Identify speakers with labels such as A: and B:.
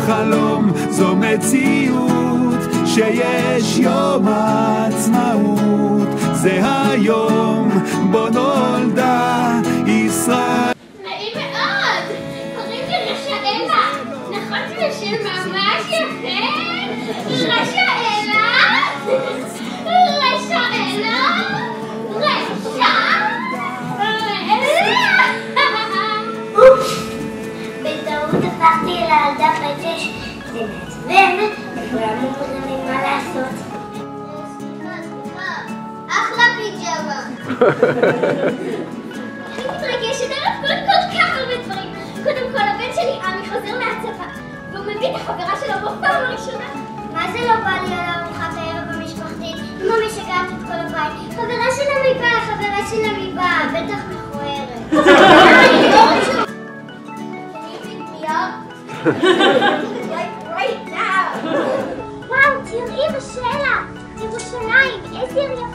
A: חלום, זו מציאות, שיש יום העצמאות, זה היום בו נולדה ישראל.
B: נעים מאוד, קוראים לי רשאלה, נכון זה שם ממש יפה? רשאלה? רשאלה?
C: בטעות הפכתי לילדה בת 6, זה מעצבן, וכולם אומרים מה לעשות.
B: אחלה פיג'מה. אני מתרגשת עליו כל כך הרבה דברים. קודם כל הבן שלי עמי חוזר מהצבא, והוא מביא את החברה שלו בפעם הראשונה.
C: מה זה לא בא לי על ארוחת הערב המשפחתית? אמא משגעת את כל הבית. חברה שלה מבאה, חברה שלה מבאה, בטח מכוערת.
B: וואו, תראי בשלח, ירושלים, איזה עיר יפה.